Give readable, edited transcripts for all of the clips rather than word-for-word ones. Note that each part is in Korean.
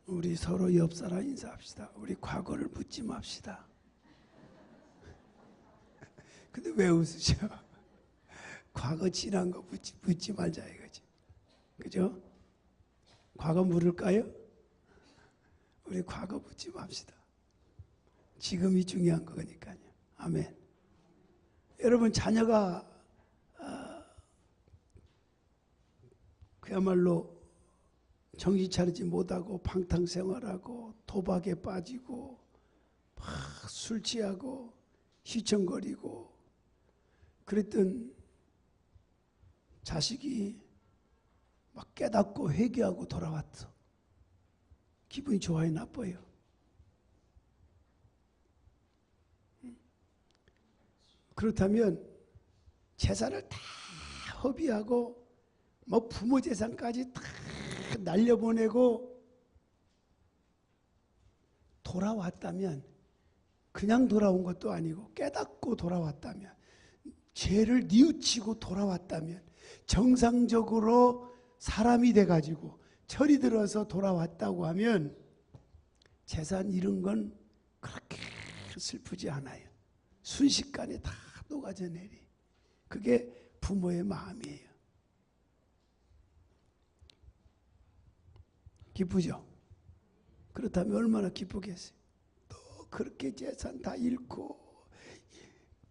우리 서로 옆 사람 인사합시다. 우리 과거를 묻지 맙시다. 근데 왜 웃으셔? 과거 지난 거 묻지 말자 이거지. 그죠? 과거 물을까요? 우리 과거 묻지 맙시다. 지금이 중요한 거니까요. 아멘. 여러분 자녀가 그야말로 정신 차리지 못하고 방탕생활하고 도박에 빠지고 막 술 취하고 휘청거리고 그랬던 자식이 막 깨닫고 회개하고 돌아왔어. 기분이 좋아요, 나빠요? 그렇다면 재산을 다 허비하고 뭐 부모 재산까지 다 날려보내고 돌아왔다면, 그냥 돌아온 것도 아니고 깨닫고 돌아왔다면, 죄를 뉘우치고 돌아왔다면, 정상적으로 사람이 돼가지고 철이 들어서 돌아왔다고 하면 재산 잃은 건 그렇게 슬프지 않아요. 순식간에 다 녹아져 내리. 그게 부모의 마음이에요. 기쁘죠? 그렇다면 얼마나 기쁘겠어요? 또 그렇게 재산 다 잃고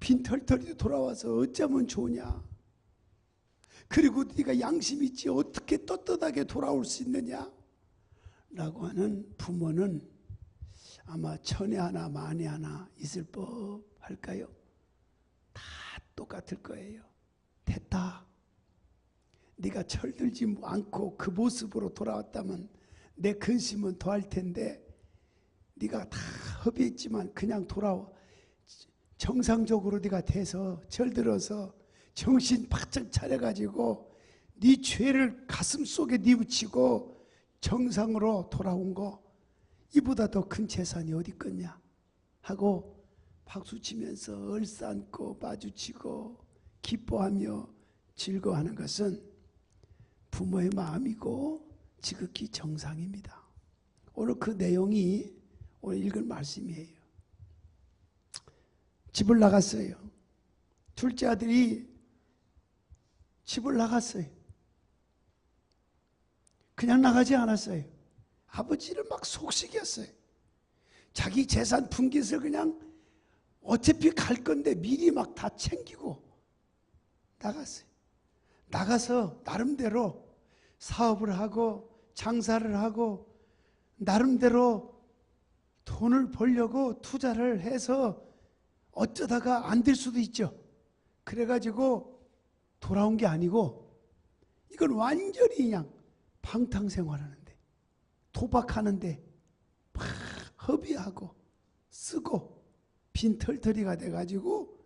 빈털털이 돌아와서 어쩌면 좋냐? 그리고 네가 양심 있지 어떻게 떳떳하게 돌아올 수 있느냐? 라고 하는 부모는 아마 천에 하나 만에 하나 있을 법 할까요? 다 똑같을 거예요. 됐다. 네가 철들지 않고 그 모습으로 돌아왔다면 내 근심은 더할 텐데, 네가 다 허비했지만 그냥 돌아와 정상적으로 네가 돼서 철들어서 정신 바짝 차려가지고 네 죄를 가슴 속에 뉘우치고 정상으로 돌아온 거, 이보다 더 큰 재산이 어디 있겠냐 하고 박수치면서 얼싸안고 마주치고 기뻐하며 즐거워하는 것은 부모의 마음이고 지극히 정상입니다. 오늘 그 내용이 오늘 읽을 말씀이에요. 집을 나갔어요. 둘째 아들이 집을 나갔어요. 그냥 나가지 않았어요. 아버지를 막 속삭였어요. 자기 재산 분깃을 그냥 어차피 갈 건데 미리 막 다 챙기고 나갔어요. 나가서 나름대로 사업을 하고 장사를 하고 나름대로 돈을 벌려고 투자를 해서 어쩌다가 안 될 수도 있죠. 그래가지고 돌아온 게 아니고 이건 완전히 그냥 방탕생활하는데, 도박하는데 막 허비하고 쓰고 빈털터리가 돼가지고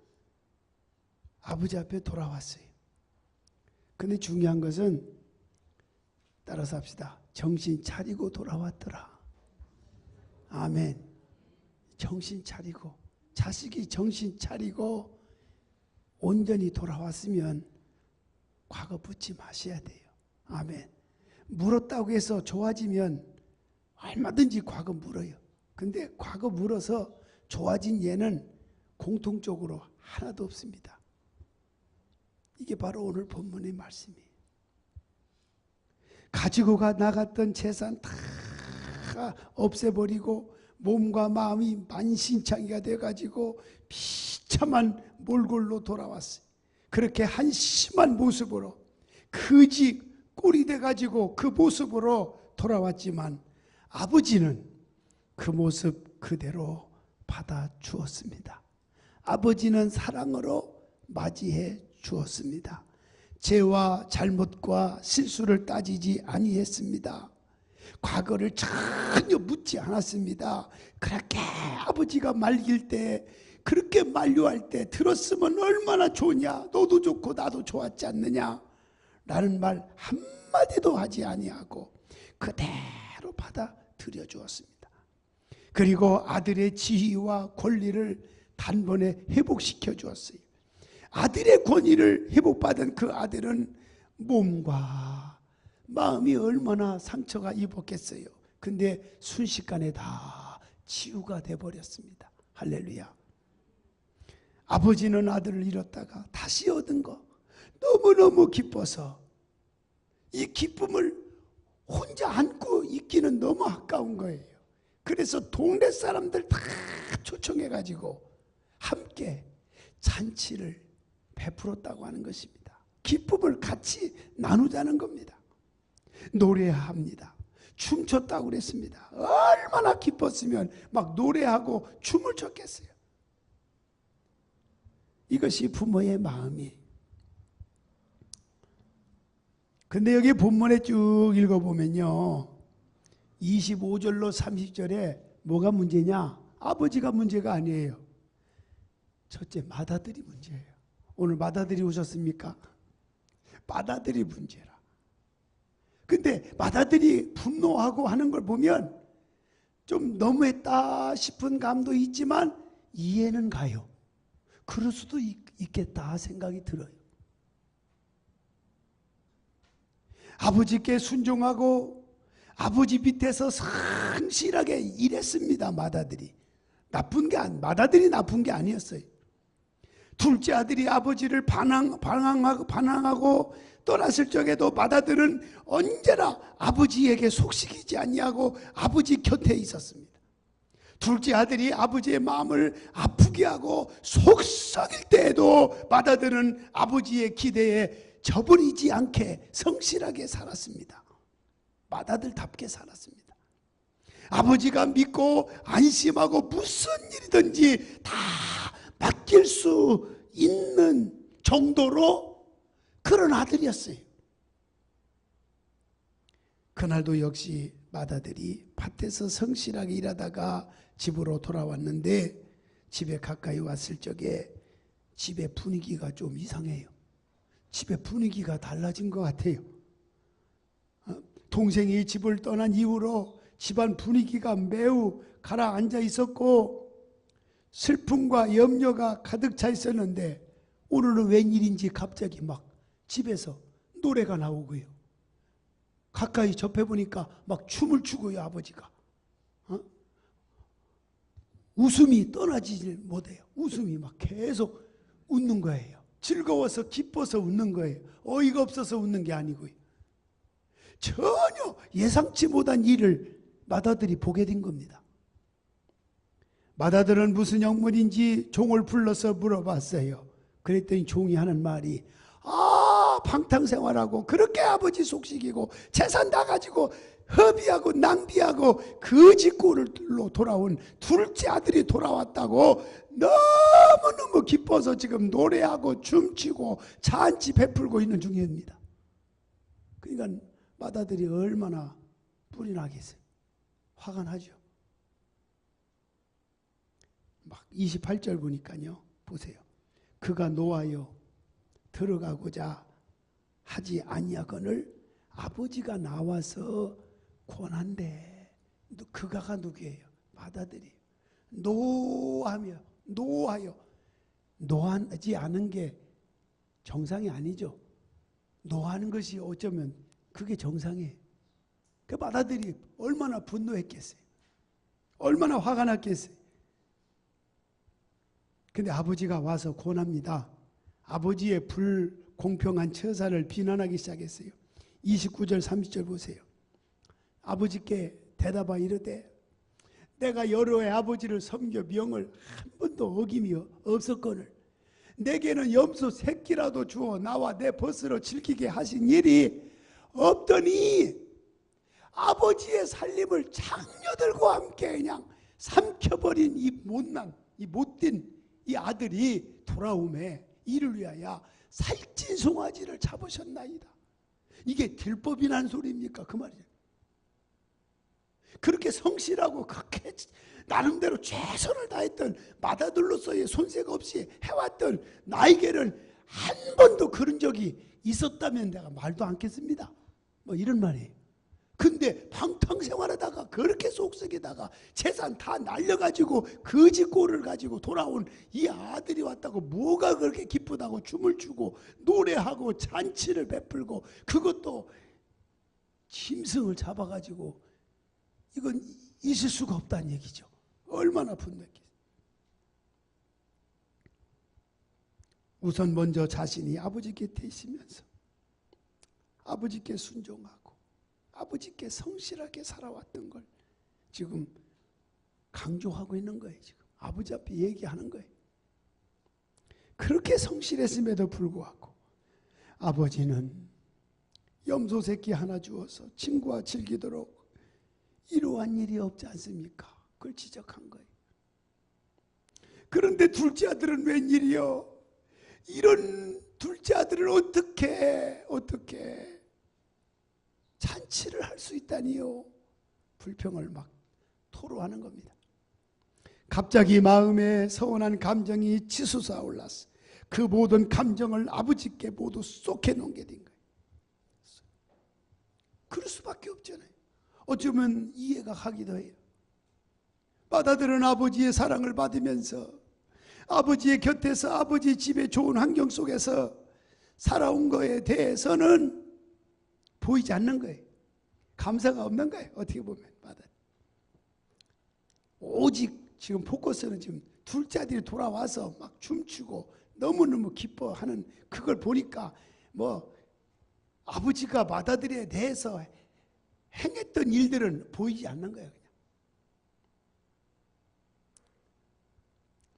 아버지 앞에 돌아왔어요. 근데 중요한 것은, 따라서 합시다. 정신 차리고 돌아왔더라. 아멘. 정신 차리고, 자식이 정신 차리고 온전히 돌아왔으면 과거 묻지 마셔야 돼요. 아멘. 물었다고 해서 좋아지면 얼마든지 과거 물어요. 근데 과거 물어서 좋아진 예는 공통적으로 하나도 없습니다. 이게 바로 오늘 본문의 말씀이에요. 가지고 나갔던 재산 다 없애버리고 몸과 마음이 만신창이가 돼가지고 비참한 몰골로 돌아왔어요. 그렇게 한심한 모습으로 거지 꼴이 돼가지고 그 모습으로 돌아왔지만 아버지는 그 모습 그대로 받아주었습니다. 아버지는 사랑으로 맞이해 주었습니다. 죄와 잘못과 실수를 따지지 아니했습니다. 과거를 전혀 묻지 않았습니다. 그렇게 아버지가 말릴 때, 그렇게 만류할 때 들었으면 얼마나 좋냐, 너도 좋고 나도 좋았지 않느냐 라는 말 한마디도 하지 아니하고 그대로 받아들여 주었습니다. 그리고 아들의 지위와 권리를 단번에 회복시켜 주었어요. 아들의 권위를 회복받은 그 아들은 몸과 마음이 얼마나 상처가 입었겠어요. 근데 순식간에 다 치유가 돼버렸습니다. 할렐루야. 아버지는 아들을 잃었다가 다시 얻은 거 너무너무 기뻐서 이 기쁨을 혼자 안고 있기는 너무 아까운 거예요. 그래서 동네 사람들 다 초청해가지고 함께 잔치를 베풀었다고 하는 것입니다. 기쁨을 같이 나누자는 겁니다. 노래합니다. 춤췄다고 그랬습니다. 얼마나 기뻤으면 막 노래하고 춤을 췄겠어요. 이것이 부모의 마음이에요. 근데 여기 본문에 쭉 읽어보면요, 25절로 30절에 뭐가 문제냐? 아버지가 문제가 아니에요. 첫째, 맏아들이 문제예요. 오늘 맏아들이 오셨습니까? 맏아들이 문제라. 근데 맏아들이 분노하고 하는 걸 보면 좀 너무했다 싶은 감도 있지만 이해는 가요. 그럴 수도 있겠다 생각이 들어요. 아버지께 순종하고 아버지 밑에서 성실하게 일했습니다. 맏아들이 맏아들이 나쁜 게 아니었어요. 둘째 아들이 아버지를 반항하고 떠났을 적에도 맏아들은 언제나 아버지에게 속삭이지 아니하고 아버지 곁에 있었습니다. 둘째 아들이 아버지의 마음을 아프게 하고 속썩일 때에도 맏아들은 아버지의 기대에 저버리지 않게 성실하게 살았습니다. 맏아들답게 살았습니다. 아버지가 믿고 안심하고 무슨 일이든지 다 맡길 수 있는 정도로 그런 아들이었어요. 그날도 역시 맏아들이 밭에서 성실하게 일하다가 집으로 돌아왔는데 집에 가까이 왔을 적에 집의 분위기가 좀 이상해요. 집의 분위기가 달라진 것 같아요. 동생이 집을 떠난 이후로 집안 분위기가 매우 가라앉아 있었고 슬픔과 염려가 가득 차 있었는데 오늘은 웬일인지 갑자기 막 집에서 노래가 나오고요. 가까이 접해보니까 막 춤을 추고요. 아버지가 웃음이 떠나지 못해요. 웃음이 막 계속 웃는 거예요. 즐거워서 기뻐서 웃는 거예요. 어이가 없어서 웃는 게 아니고요. 전혀 예상치 못한 일을 맏아들이 보게 된 겁니다. 맏아들은 무슨 영문인지 종을 불러서 물어봤어요. 그랬더니 종이 하는 말이 방탕생활하고 그렇게 아버지 속식이고 재산 다 가지고 허비하고 낭비하고 거지꼴로 돌아온 둘째 아들이 돌아왔다고 너무너무 기뻐서 지금 노래하고 춤추고 잔치 베풀고 있는 중입니다. 그러니까 맏아들이 얼마나 뿔이 나겠어요. 화가 나죠. 막 28절 보니까요. 보세요. 그가 노하여 들어가고자 하지 아니하거늘 아버지가 나와서 권한대. 그가가 누구예요? 맏아들이에요. 노하여 노하지 않은 게 정상이 아니죠. 노하는 것이 어쩌면 그게 정상이에요. 그 맏아들이 얼마나 분노했겠어요. 얼마나 화가 났겠어요. 근데 아버지가 와서 권합니다. 아버지의 불공평한 처사를 비난하기 시작했어요. 29절 30절 보세요. 아버지께 대답하 이르되 내가 여러 해 아버지를 섬겨 명을 한 번도 어김이 없었거늘 내게는 염소 새끼라도 주어 나와 내 벗으로 질키게 하신 일이 없더니 아버지의 살림을 장녀들과 함께 그냥 삼켜버린 이 못난 이 못된 이 아들이 돌아오매 이를 위하여 살찐 송아지를 잡으셨나이다. 이게 들법이란 소리입니까? 그 말이에요. 그렇게 성실하고 그렇게 나름대로 최선을 다했던 맏아들로서의 손색 없이 해왔던 나에게는 한 번도 그런 적이 있었다면 내가 말도 않겠습니다. 뭐 이런 말이에요. 근데 방탕생활하다가 그렇게 속썩이다가 재산 다 날려가지고 거지꼴을 가지고 돌아온 이 아들이 왔다고 뭐가 그렇게 기쁘다고 춤을 추고 노래하고 잔치를 베풀고 그것도 짐승을 잡아가지고 이건 있을 수가 없다는 얘기죠. 얼마나 분노했겠어요. 우선 먼저 자신이 아버지 곁에 있으면서 아버지께 순종하고 아버지께 성실하게 살아왔던 걸 지금 강조하고 있는 거예요. 지금 아버지 앞에 얘기하는 거예요. 그렇게 성실했음에도 불구하고 아버지는 염소 새끼 하나 주어서 친구와 즐기도록 이러한 일이 없지 않습니까? 그걸 지적한 거예요. 그런데 둘째 아들은 웬일이요? 이런 둘째 아들을 어떻게 잔치를 할 수 있다니요? 불평을 막 토로하는 겁니다. 갑자기 마음에 서운한 감정이 치솟아 올랐어. 그 모든 감정을 아버지께 모두 쏟아놓게 된 거예요. 그럴 수밖에 없잖아요. 어쩌면 이해가 가기도 해요. 맏아들은 아버지의 사랑을 받으면서 아버지의 곁에서 아버지 집의 좋은 환경 속에서 살아온 거에 대해서는 보이지 않는 거예요. 감사가 없는 거예요. 어떻게 보면 맏아들. 오직 지금 포커스는 지금 둘째 아들이 돌아와서 막 춤추고 너무너무 기뻐하는 그걸 보니까 뭐 아버지가 맏아들에 대해서 행했던 일들은 보이지 않는 거예요. 그냥.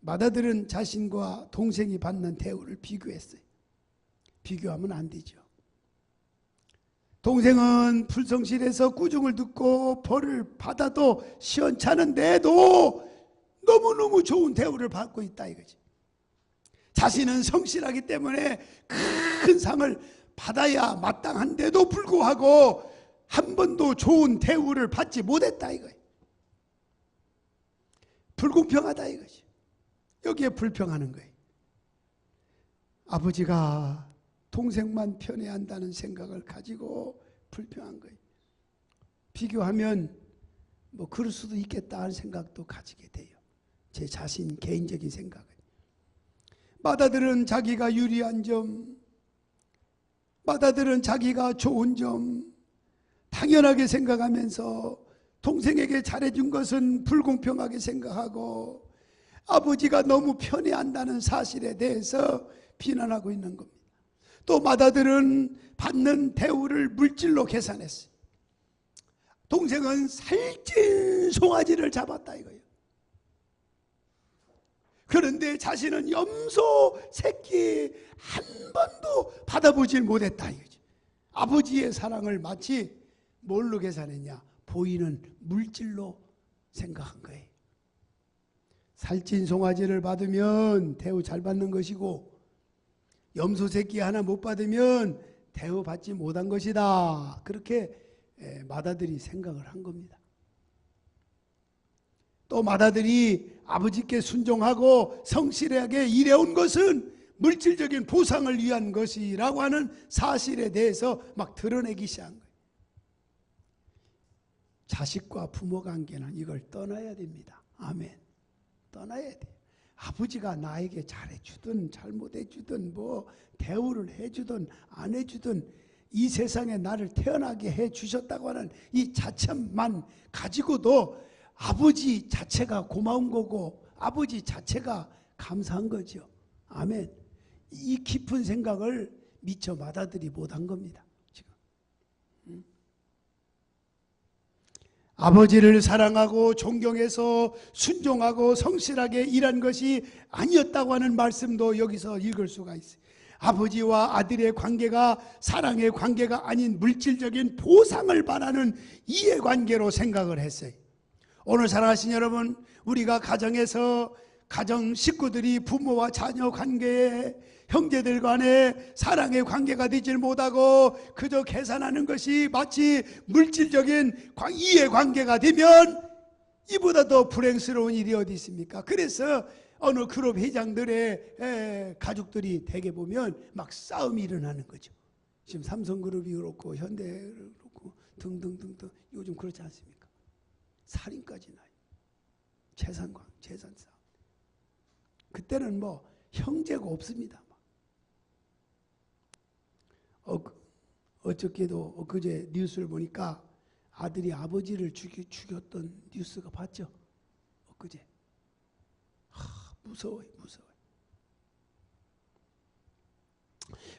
맏아들은 자신과 동생이 받는 대우를 비교했어요. 비교하면 안 되죠. 동생은 불성실해서 꾸중을 듣고 벌을 받아도 시원찮은데도 너무너무 좋은 대우를 받고 있다 이거지. 자신은 성실하기 때문에 큰 상을 받아야 마땅한데도 불구하고 한 번도 좋은 대우를 받지 못했다 이거예요. 불공평하다 이거지. 여기에 불평하는 거예요. 아버지가 동생만 편애한다는 생각을 가지고 불평한 거예요. 비교하면 뭐 그럴 수도 있겠다 하는 생각도 가지게 돼요. 제 자신 개인적인 생각은. 맏아들은 자기가 유리한 점, 맏아들은 자기가 좋은 점 당연하게 생각하면서 동생에게 잘해준 것은 불공평하게 생각하고 아버지가 너무 편애한다는 사실에 대해서 비난하고 있는 겁니다. 또 맏아들은 받는 대우를 물질로 계산했어요. 동생은 살찐 송아지를 잡았다 이거예요. 그런데 자신은 염소 새끼 한 번도 받아보질 못했다 이거지. 아버지의 사랑을 마치 뭘로 계산했냐? 보이는 물질로 생각한 거예요. 살찐 송아지를 받으면 대우 잘 받는 것이고 염소 새끼 하나 못 받으면 대우받지 못한 것이다. 그렇게 맏아들이 생각을 한 겁니다. 또 맏아들이 아버지께 순종하고 성실하게 일해온 것은 물질적인 보상을 위한 것이라고 하는 사실에 대해서 막 드러내기 시작한 거예요. 자식과 부모 관계는 이걸 떠나야 됩니다. 아멘. 떠나야 돼요. 아버지가 나에게 잘해주든 잘못해주든 뭐 대우를 해주든 안 해주든 이 세상에 나를 태어나게 해주셨다고 하는 이 자체만 가지고도 아버지 자체가 고마운 거고 아버지 자체가 감사한 거죠. 아멘. 이 깊은 생각을 미처 맏아들이 못한 겁니다. 지금. 아버지를 사랑하고 존경해서 순종하고 성실하게 일한 것이 아니었다고 하는 말씀도 여기서 읽을 수가 있어요. 아버지와 아들의 관계가 사랑의 관계가 아닌 물질적인 보상을 바라는 이해관계로 생각을 했어요. 오늘 사랑하신 여러분, 우리가 가정에서 가정 식구들이 부모와 자녀 관계에 형제들 간에 사랑의 관계가 되질 못하고 그저 계산하는 것이 마치 물질적인 이해관계가 되면 이보다 더 불행스러운 일이 어디 있습니까? 그래서 어느 그룹 회장들의 가족들이 대개 보면 막 싸움이 일어나는 거죠. 지금 삼성그룹이 그렇고 현대그룹이 그렇고 등등등등 요즘 그렇지 않습니까? 살인까지 나요. 재산 싸움. 그때는 뭐 형제가 없습니다. 어저께도 엊그제 뉴스를 보니까 아들이 아버지를 죽였던 뉴스가 봤죠? 엊그제. 무서워요.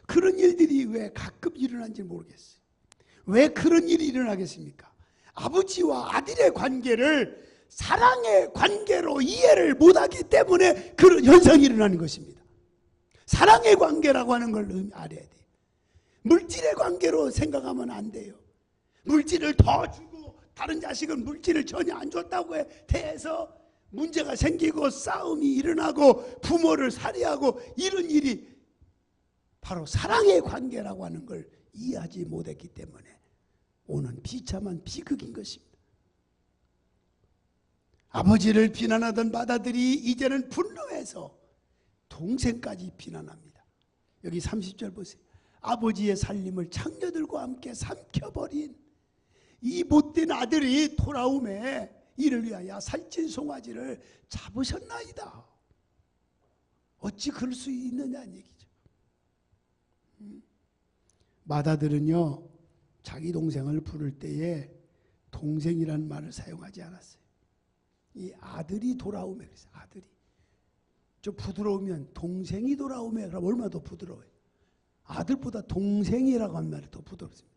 그런 일들이 왜 가끔 일어난지 모르겠어요. 왜 그런 일이 일어나겠습니까? 아버지와 아들의 관계를 사랑의 관계로 이해를 못하기 때문에 그런 현상이 일어나는 것입니다. 사랑의 관계라고 하는 걸 알아야 돼요. 물질의 관계로 생각하면 안 돼요. 물질을 더 주고 다른 자식은 물질을 전혀 안 줬다고 대해서 문제가 생기고 싸움이 일어나고 부모를 살해하고 이런 일이 바로 사랑의 관계라고 하는 걸 이해하지 못했기 때문에 오는 비참한 비극인 것입니다. 아버지를 비난하던 맏아들이 이제는 분노해서 동생까지 비난합니다. 여기 30절 보세요. 아버지의 살림을 창녀들과 함께 삼켜버린 이 못된 아들이 돌아오매 이를 위하여 살찐 송아지를 잡으셨나이다. 어찌 그럴 수 있느냐는 얘기죠. 맏아들은요, 자기 동생을 부를 때에 동생이라는 말을 사용하지 않았어요. 이 아들이 돌아오매 그랬어요. 아들이 좀 부드러우면 동생이 돌아오매 그럼 얼마나 더 부드러워요. 아들보다 동생이라고 하는 말이 더 부드럽습니다.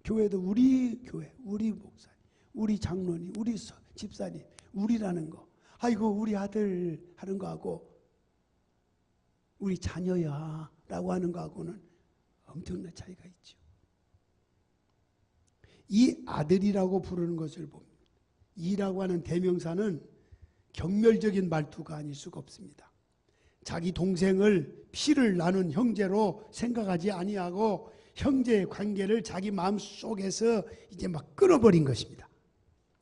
교회도 우리 교회, 우리 목사님, 우리 장로님, 우리 집사님, 우리라는 거, 아이고 우리 아들 하는 거하고 우리 자녀야 라고 하는 거하고는 엄청난 차이가 있죠. 이 아들이라고 부르는 것을 봅니다. 이라고 하는 대명사는 경멸적인 말투가 아닐 수가 없습니다. 자기 동생을 피를 나눈 형제로 생각하지 아니하고 형제의 관계를 자기 마음속에서 이제 막 끊어버린 것입니다.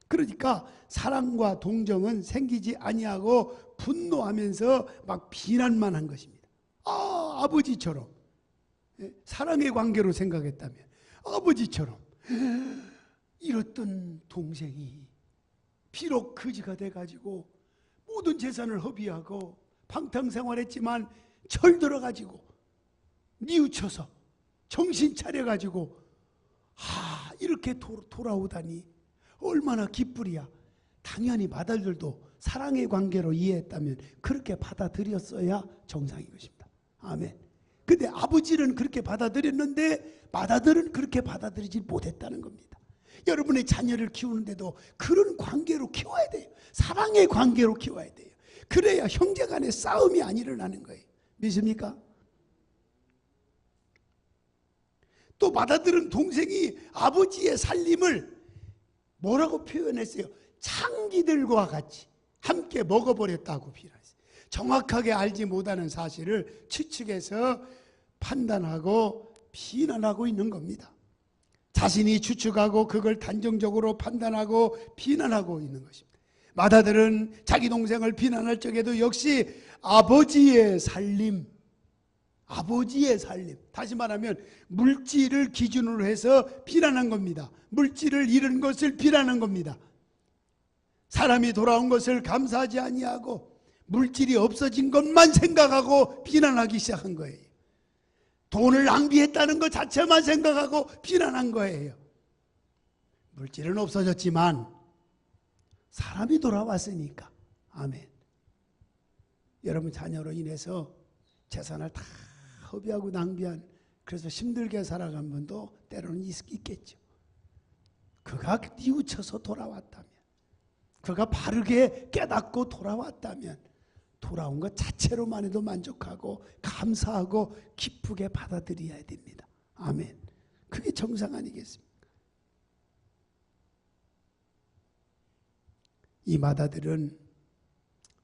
그러니까 사랑과 동정은 생기지 아니하고 분노하면서 막 비난만 한 것입니다. 아버지처럼 사랑의 관계로 생각했다면 아버지처럼 이랬던 동생이 비록 거지가 돼가지고 모든 재산을 허비하고 방탕생활했지만 철들어가지고 뉘우쳐서 정신 차려가지고 이렇게 돌아오다니 얼마나 기쁘리야. 당연히 맏아들들도 사랑의 관계로 이해했다면 그렇게 받아들였어야 정상인 것입니다. 아멘. 근데 아버지는 그렇게 받아들였는데 맏아들은 그렇게 받아들이지 못했다는 겁니다. 여러분의 자녀를 키우는데도 그런 관계로 키워야 돼요. 사랑의 관계로 키워야 돼요. 그래야 형제 간에 싸움이 안 일어나는 거예요. 믿습니까? 또 맏아들은 동생이 아버지의 살림을 뭐라고 표현했어요? 창기들과 같이 함께 먹어버렸다고 비난했어요. 정확하게 알지 못하는 사실을 추측해서 판단하고 비난하고 있는 겁니다. 자신이 추측하고 그걸 단정적으로 판단하고 비난하고 있는 것입니다. 맏아들은 자기 동생을 비난할 적에도 역시 아버지의 살림, 다시 말하면 물질을 기준으로 해서 비난한 겁니다. 물질을 잃은 것을 비난한 겁니다. 사람이 돌아온 것을 감사하지 아니하고 물질이 없어진 것만 생각하고 비난하기 시작한 거예요. 돈을 낭비했다는 것 자체만 생각하고 비난한 거예요. 물질은 없어졌지만 사람이 돌아왔으니까. 아멘. 여러분 자녀로 인해서 재산을 다 허비하고 낭비한, 그래서 힘들게 살아간 분도 때로는 있겠죠. 그가 뉘우쳐서 돌아왔다면, 그가 바르게 깨닫고 돌아왔다면 돌아온 것 자체로만 해도 만족하고 감사하고 기쁘게 받아들여야 됩니다. 아멘. 그게 정상 아니겠습니까? 이 맏아들은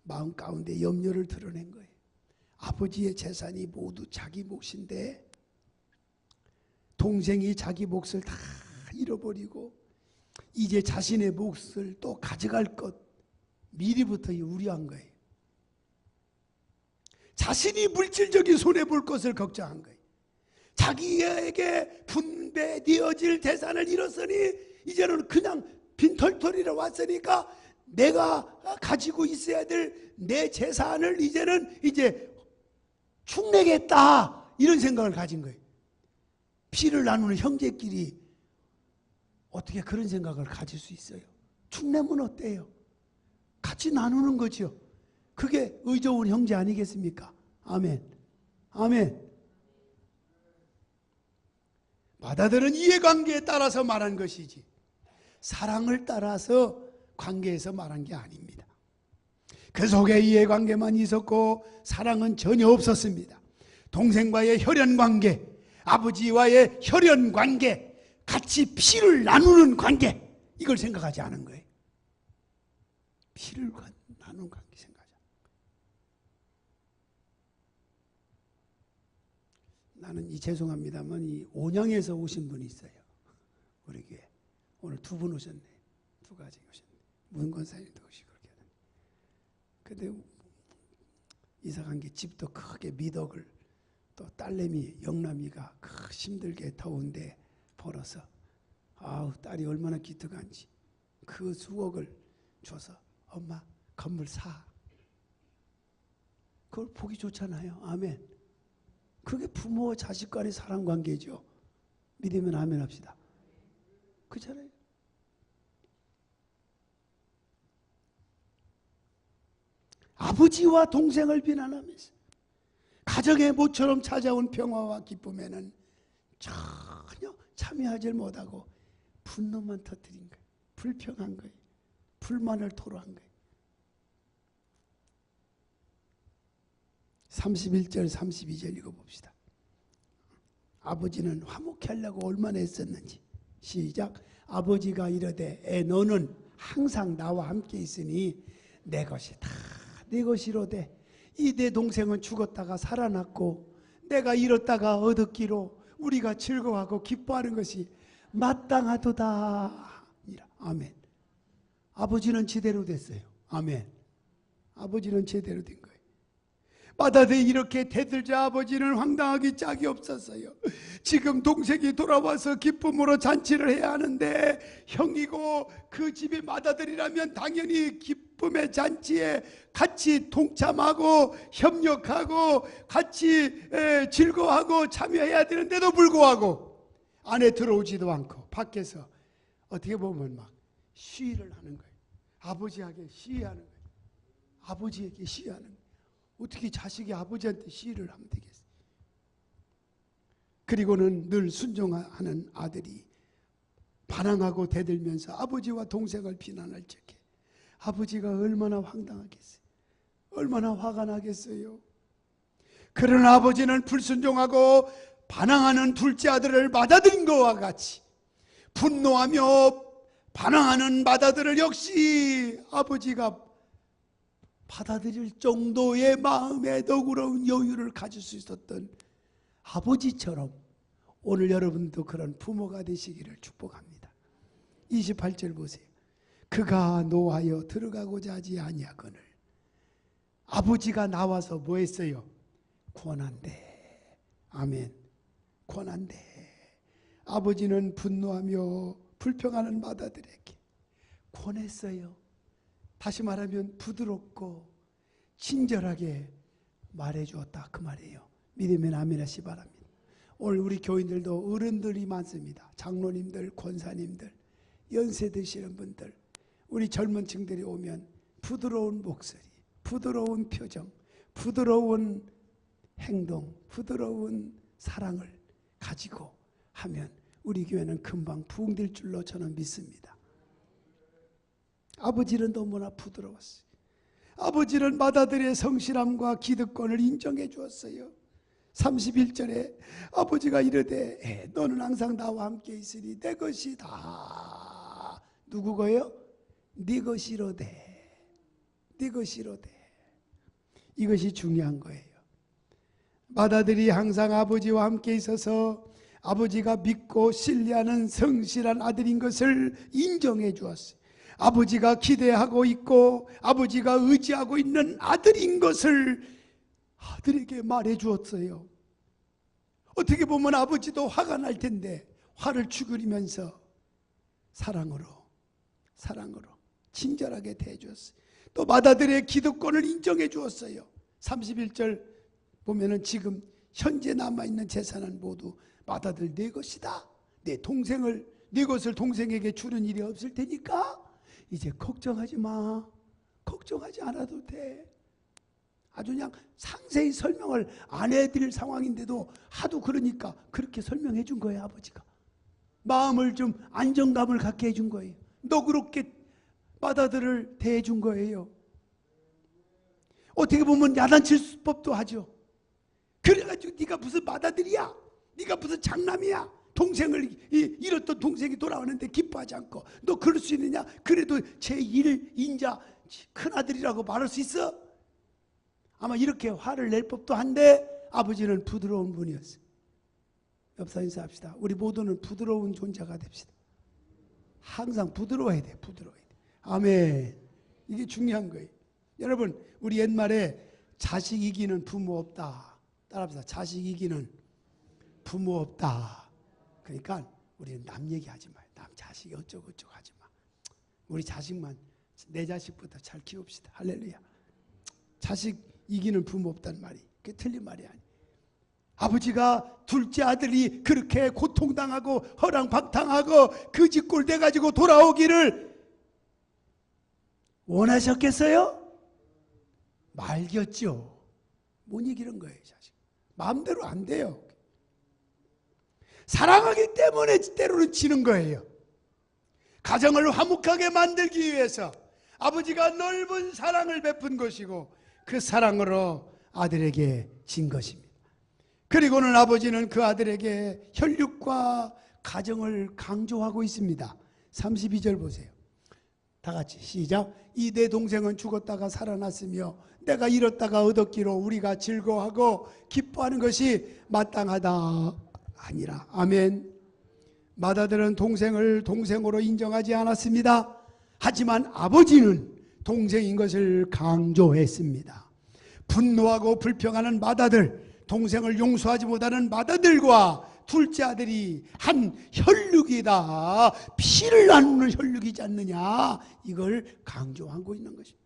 마음 가운데 염려를 드러낸 거예요. 아버지의 재산이 모두 자기 몫인데 동생이 자기 몫을 다 잃어버리고 이제 자신의 몫을 또 가져갈 것 미리부터 우려한 거예요. 자신이 물질적인 손해볼 것을 걱정한 거예요. 자기에게 분배되어질 재산을 잃었으니 이제는 그냥 빈털터리로 왔으니까 내가 가지고 있어야 될 내 재산을 이제는 이제 축내겠다, 이런 생각을 가진 거예요. 피를 나누는 형제끼리 어떻게 그런 생각을 가질 수 있어요? 축내면 어때요? 같이 나누는 거죠. 그게 의좋은 형제 아니겠습니까? 아멘. 아멘. 맏아들은 이해관계에 따라서 말한 것이지 사랑을 따라서 관계에서 말한 게 아닙니다. 그 속에 이해관계만 있었고 사랑은 전혀 없었습니다. 동생과의 혈연관계, 아버지와의 혈연관계, 같이 피를 나누는 관계, 이걸 생각하지 않은 거예요. 피를 나누는 관계 생각하지 않은 거예요. 나는 죄송합니다만 이 온양에서 오신 분이 있어요. 우리 교회 오늘 두 분 오셨네. 두 가지 오셨네. 문권사님도 오시고 그렇게 하는. 근데 이사간 게 집도 크게 미덕을 또 딸내미 영남이가 힘들게 더운데 벌어서 아우 딸이 얼마나 기특한지 그 수억을 줘서 엄마 건물 사. 그걸 보기 좋잖아요. 아멘. 그게 부모와 자식 간의 사랑 관계죠. 믿으면 아멘 합시다. 그렇잖아요. 아버지와 동생을 비난하면서 가정의 모처럼 찾아온 평화와 기쁨에는 전혀 참여하지 못하고 분노만 터뜨린 거예요. 불평한 거예요. 불만을 토로한 거예요. 31절 32절 읽어봅시다. 아버지는 화목케 하려고 얼마나 애썼는지. 시작. 아버지가 이르되 너는 항상 나와 함께 있으니 내 것이 다 내 것이로되 이 내 동생은 죽었다가 살아났고 내가 잃었다가 얻었기로 우리가 즐거워하고 기뻐하는 것이 마땅하도다. 아멘. 아버지는 제대로 됐어요. 아멘. 아버지는 제대로 된 거예요. 맏아들이 이렇게 대들자 아버지는 황당하기 짝이 없었어요. 지금 동생이 돌아와서 기쁨으로 잔치를 해야 하는데 형이고 그 집이 맏아들이라면 당연히 기쁨의 잔치에 같이 동참하고 협력하고 같이 즐거워하고 참여해야 되는데도 불구하고 안에 들어오지도 않고 밖에서 어떻게 보면 막 시위를 하는 거예요. 아버지에게 시위하는 거예요. 아버지에게 시위하는 거예요. 어떻게 자식이 아버지한테 시위를 하면 되겠어요? 그리고는 늘 순종하는 아들이 반항하고 대들면서 아버지와 동생을 비난할 적에 아버지가 얼마나 황당하겠어요? 얼마나 화가 나겠어요? 그러나 아버지는 불순종하고 반항하는 둘째 아들을 맏아들인 것과 같이 분노하며 반항하는 맏아들을 역시 아버지가 받아들일 정도의 마음의 너그러운 여유를 가질 수 있었던 아버지처럼 오늘 여러분도 그런 부모가 되시기를 축복합니다. 28절 보세요. 그가 노하여 들어가고자 하지 아니하거늘 아버지가 나와서 뭐 했어요? 권한대. 아멘. 권한대. 아버지는 분노하며 불평하는 맏아들에게 권했어요. 다시 말하면 부드럽고 친절하게 말해주었다 그 말이에요. 믿으면 아멘 하시 바랍니다. 오늘 우리 교인들도 어른들이 많습니다. 장로님들, 권사님들, 연세 드시는 분들, 우리 젊은 층들이 오면 부드러운 목소리, 부드러운 표정, 부드러운 행동, 부드러운 사랑을 가지고 하면 우리 교회는 금방 부흥될 줄로 저는 믿습니다. 아버지는 너무나 부드러웠어요. 아버지는 맏아들의 성실함과 기득권을 인정해 주었어요. 31절에 아버지가 이르되 너는 항상 나와 함께 있으니 내 것이다. 누구 거요? 네 것이로되. 네 것이로되. 이것이 중요한 거예요. 맏아들이 항상 아버지와 함께 있어서 아버지가 믿고 신뢰하는 성실한 아들인 것을 인정해 주었어요. 아버지가 기대하고 있고 아버지가 의지하고 있는 아들인 것을 아들에게 말해 주었어요. 어떻게 보면 아버지도 화가 날 텐데 화를 추그리면서 사랑으로 친절하게 대해 주었어요. 또 맏아들의 기득권을 인정해 주었어요. 31절 보면은 지금 현재 남아있는 재산은 모두 맏아들 내 것이다. 내 동생을 네 것을 동생에게 주는 일이 없을 테니까 이제 걱정하지 마. 걱정하지 않아도 돼. 아주 그냥 상세히 설명을 안 해드릴 상황인데도 하도 그러니까 그렇게 설명해 준 거예요. 아버지가 마음을 좀 안정감을 갖게 해준 거예요. 너그럽게 맏아들을 대해준 거예요. 어떻게 보면 야단칠 법도 하죠. 그래가지고 네가 무슨 맏아들이야, 네가 무슨 장남이야, 동생을 잃었던 동생이 돌아오는데 기뻐하지 않고 너 그럴 수 있느냐? 그래도 제1인자 큰아들이라고 말할 수 있어? 아마 이렇게 화를 낼 법도 한데 아버지는 부드러운 분이었어요. 옆사 인사합시다. 우리 모두는 부드러운 존재가 됩시다. 항상 부드러워야 돼. 부드러워야 돼. 아멘. 이게 중요한 거예요. 여러분, 우리 옛말에 자식 이기는 부모 없다. 따라합시다. 자식 이기는 부모 없다. 그러니까 우리는 남 얘기하지 마요. 남 자식이 어쩌고 저쩌고 하지 마. 우리 자식만, 내 자식부터 잘 키웁시다. 할렐루야. 자식 이기는 부모 없다는 말이 그게 틀린 말이 아니에요. 아버지가 둘째 아들이 그렇게 고통당하고 허랑방탕하고 그 집 꼴 돼가지고 돌아오기를 원하셨겠어요? 말겼죠. 못 이기는 거예요. 자식 마음대로 안 돼요. 사랑하기 때문에 때로는 지는 거예요. 가정을 화목하게 만들기 위해서 아버지가 넓은 사랑을 베푼 것이고 그 사랑으로 아들에게 진 것입니다. 그리고는 아버지는 그 아들에게 혈육과 가정을 강조하고 있습니다. 32절 보세요. 다 같이 시작. 이 내 동생은 죽었다가 살아났으며 내가 잃었다가 얻었기로 우리가 즐거워하고 기뻐하는 것이 마땅하다 아니라. 아멘. 맏아들은 동생을 동생으로 인정하지 않았습니다. 하지만 아버지는 동생인 것을 강조했습니다. 분노하고 불평하는 맏아들, 동생을 용서하지 못하는 맏아들과 둘째 아들이 한 혈육이다. 피를 나누는 혈육이지 않느냐. 이걸 강조하고 있는 것입니다.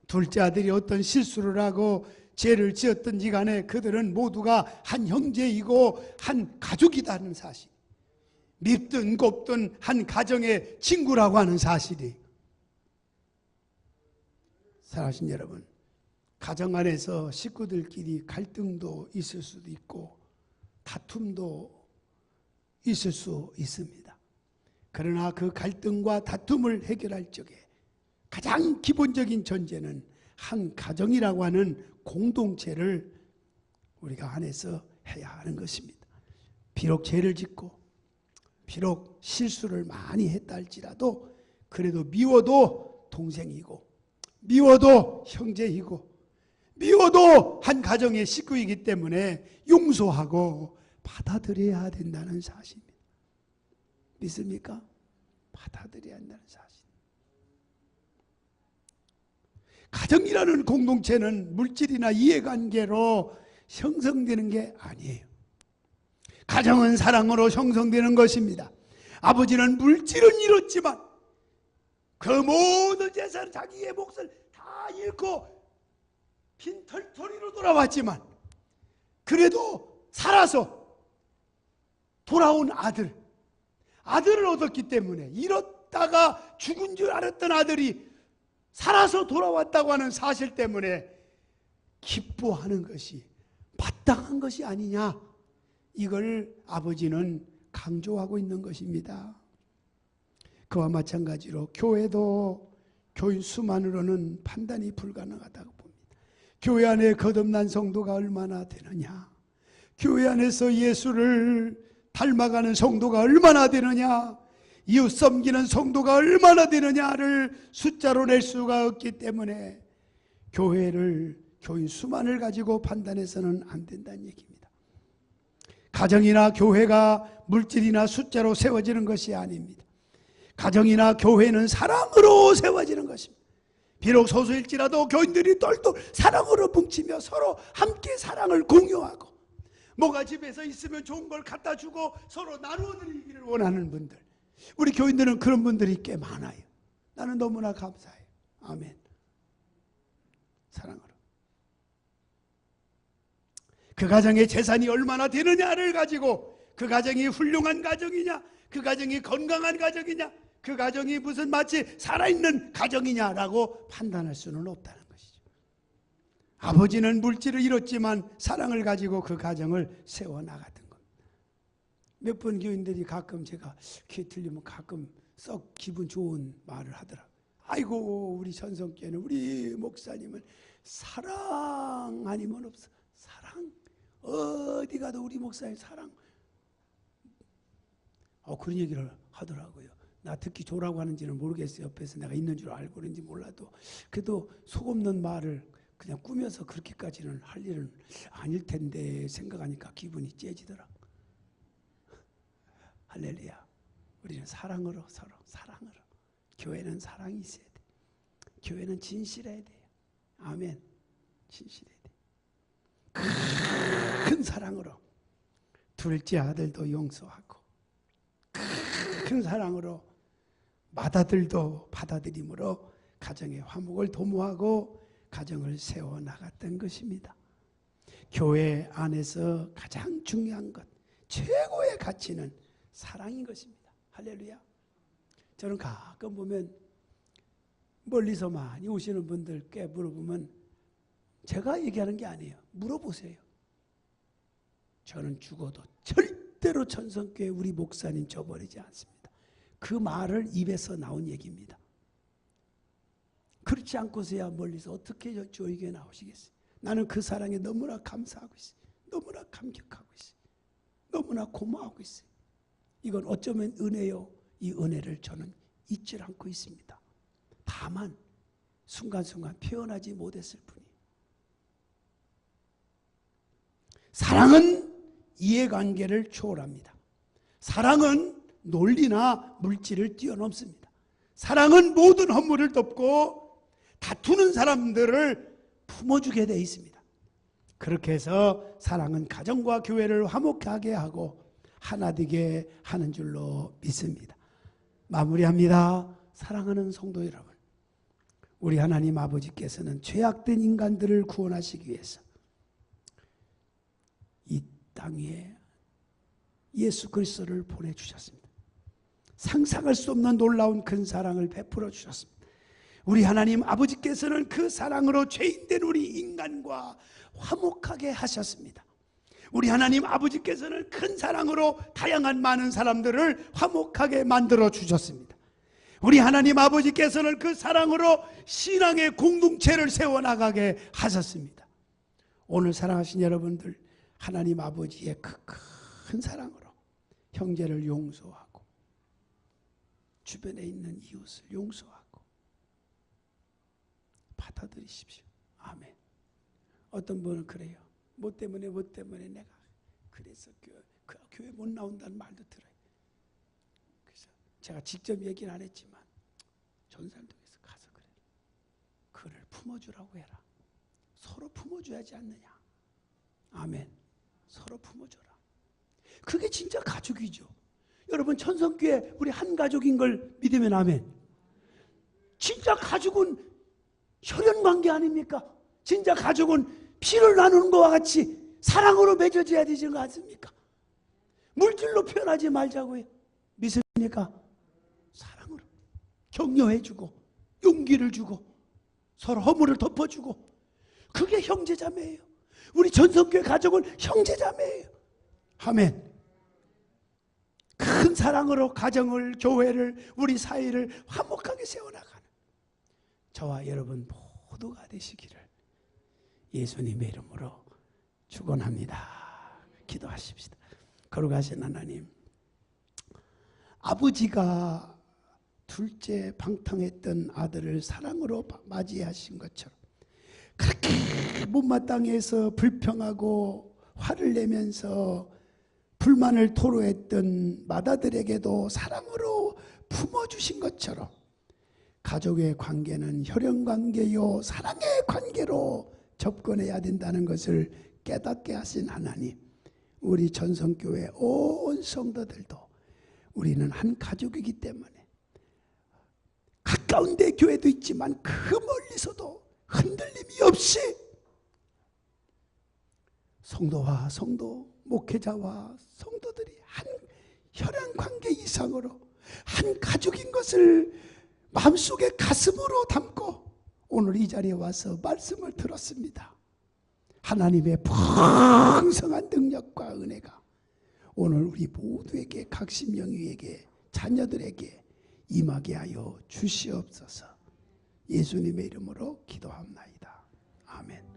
둘째 아들이 어떤 실수를 하고 죄를 지었든지 간에 그들은 모두가 한 형제이고 한 가족이라는 사실. 밉든 곱든 한 가정의 친구라고 하는 사실이. 사랑하신 여러분, 가정 안에서 식구들끼리 갈등도 있을 수도 있고 다툼도 있을 수 있습니다. 그러나 그 갈등과 다툼을 해결할 적에 가장 기본적인 전제는 한 가정이라고 하는 공동체를 우리가 안에서 해야 하는 것입니다. 비록 죄를 짓고 비록 실수를 많이 했다 할지라도 그래도 미워도 동생이고 미워도 형제이고 미워도 한 가정의 식구이기 때문에 용서하고 받아들여야 된다는 사실입니다. 믿습니까? 받아들여야 한다는 사실. 가정이라는 공동체는 물질이나 이해관계로 형성되는 게 아니에요. 가정은 사랑으로 형성되는 것입니다. 아버지는 물질은 잃었지만 그 모든 재산, 자기의 몫을 다 잃고 빈털터리로 돌아왔지만 그래도 살아서 돌아온 아들을 얻었기 때문에 잃었다가 죽은 줄 알았던 아들이 살아서 돌아왔다고 하는 사실 때문에 기뻐하는 것이 마땅한 것이 아니냐, 이걸 아버지는 강조하고 있는 것입니다. 그와 마찬가지로 교회도 교인 수만으로는 판단이 불가능하다고 봅니다. 교회 안에 거듭난 성도가 얼마나 되느냐, 교회 안에서 예수를 닮아가는 성도가 얼마나 되느냐, 이웃 섬기는 성도가 얼마나 되느냐를 숫자로 낼 수가 없기 때문에 교회를 교인 수만을 가지고 판단해서는 안 된다는 얘기입니다. 가정이나 교회가 물질이나 숫자로 세워지는 것이 아닙니다. 가정이나 교회는 사랑으로 세워지는 것입니다. 비록 소수일지라도 교인들이 똘똘 사랑으로 뭉치며 서로 함께 사랑을 공유하고 뭐가 집에서 있으면 좋은 걸 갖다 주고 서로 나누어 드리기를 원하는 분들, 우리 교인들은 그런 분들이 꽤 많아요. 나는 너무나 감사해요. 아멘. 사랑으로. 그 가정의 재산이 얼마나 되느냐를 가지고 그 가정이 훌륭한 가정이냐, 그 그 가정이 건강한 가정이냐, 그 가정이 무슨 마치 살아있는 가정이냐라고 판단할 수는 없다는 것이죠. 아버지는 물질을 잃었지만 사랑을 가지고 그 가정을 세워나갔던 겁니다. 몇 번 교인들이 가끔 제가 귀에 들리면 가끔 썩 기분 좋은 말을 하더라고요. 아이고 우리 전성교회는 우리 목사님은 사랑 아니면 없어. 사랑 어디 가도 우리 목사님 사랑. 그런 얘기를 하더라고요. 나 듣기 좋으라고 하는지는 모르겠어요. 옆에서 내가 있는 줄 알고 그런지 몰라도 그래도 속 없는 말을 그냥 꾸며서 그렇게까지는 할 일은 아닐 텐데 생각하니까 기분이 째지더라고. 할렐루야. 우리는 사랑으로 서로 사랑으로. 교회는 사랑이 있어야 돼. 교회는 진실해야 돼요. 아멘. 진실해야 돼. 큰 사랑으로 둘째 아들도 용서하고 큰 사랑으로 맏아들도 받아들임으로 가정의 화목을 도모하고 가정을 세워나갔던 것입니다. 교회 안에서 가장 중요한 것, 최고의 가치는 사랑인 것입니다. 할렐루야. 저는 가끔 보면 멀리서 많이 오시는 분들께 물어보면 제가 얘기하는 게 아니에요. 물어보세요. 저는 죽어도 절대로 천성교회 우리 목사님 저버리지 않습니다. 그 말을 입에서 나온 얘기입니다. 그렇지 않고서야 멀리서 어떻게 저에게 나오시겠어요? 나는 그 사랑에 너무나 감사하고 있어요. 너무나 감격하고 있어요. 너무나 고마워하고 있어요. 이건 어쩌면 은혜요. 이 은혜를 저는 잊지 않고 있습니다. 다만 순간순간 표현하지 못했을 뿐이에요. 사랑은 이해관계를 초월합니다. 사랑은 논리나 물질을 뛰어넘습니다. 사랑은 모든 허물을 덮고 다투는 사람들을 품어주게 되어 있습니다. 그렇게 해서 사랑은 가정과 교회를 화목하게 하고 하나 되게 하는 줄로 믿습니다. 마무리합니다. 사랑하는 성도 여러분, 우리 하나님 아버지께서는 죄악된 인간들을 구원하시기 위해서 이 땅 위에 예수 그리스도를 보내주셨습니다. 상상할 수 없는 놀라운 큰 사랑을 베풀어 주셨습니다. 우리 하나님 아버지께서는 그 사랑으로 죄인된 우리 인간과 화목하게 하셨습니다. 우리 하나님 아버지께서는 큰 사랑으로 다양한 많은 사람들을 화목하게 만들어 주셨습니다. 우리 하나님 아버지께서는 그 사랑으로 신앙의 공동체를 세워나가게 하셨습니다. 오늘 사랑하신 여러분들, 하나님 아버지의 그 큰 사랑으로 형제를 용서하고 주변에 있는 이웃을 용서하고 받아들이십시오. 아멘. 어떤 분은 그래요. 뭐 때문에 내가 그래서 교회 못 나온다는 말도 들어요. 그래서 제가 직접 얘기는 안 했지만 전산동에서 가서 그래. 그를 품어주라고 해라. 서로 품어줘야지 않느냐. 아멘. 서로 품어줘라. 그게 진짜 가족이죠. 여러분 천성교회 우리 한 가족인 걸 믿으면 아멘. 진짜 가족은 혈연관계 아닙니까? 진짜 가족은 피를 나누는 것과 같이 사랑으로 맺어져야 되지 않습니까? 물질로 표현하지 말자고요. 믿습니까? 사랑으로 격려해주고 용기를 주고 서로 허물을 덮어주고 그게 형제자매예요. 우리 전성교회 가족은 형제자매예요. 아멘. 큰 사랑으로 가정을, 교회를, 우리 사회를 화목하게 세워나가는 저와 여러분 모두가 되시기를 예수님의 이름으로 축원합니다. 기도하십시다. 거룩하신 하나님, 아버지가 둘째 방탕했던 아들을 사랑으로 맞이하신 것처럼 그렇게 못마땅해서 불평하고 화를 내면서 불만을 토로했던 맏아들에게도 사랑으로 품어주신 것처럼 가족의 관계는 혈연관계요 사랑의 관계로 접근해야 된다는 것을 깨닫게 하신 하나님, 우리 전성교회 온 성도들도 우리는 한 가족이기 때문에 가까운 데 교회도 있지만 그 멀리서도 흔들림이 없이 성도와 성도, 목회자와 성도들이 한 혈연 관계 이상으로 한 가족인 것을 마음속에 가슴으로 담고 오늘 이 자리에 와서 말씀을 들었습니다. 하나님의 풍성한 능력과 은혜가 오늘 우리 모두에게, 각 심령위에게, 자녀들에게 임하게 하여 주시옵소서. 예수님의 이름으로 기도합나이다. 아멘.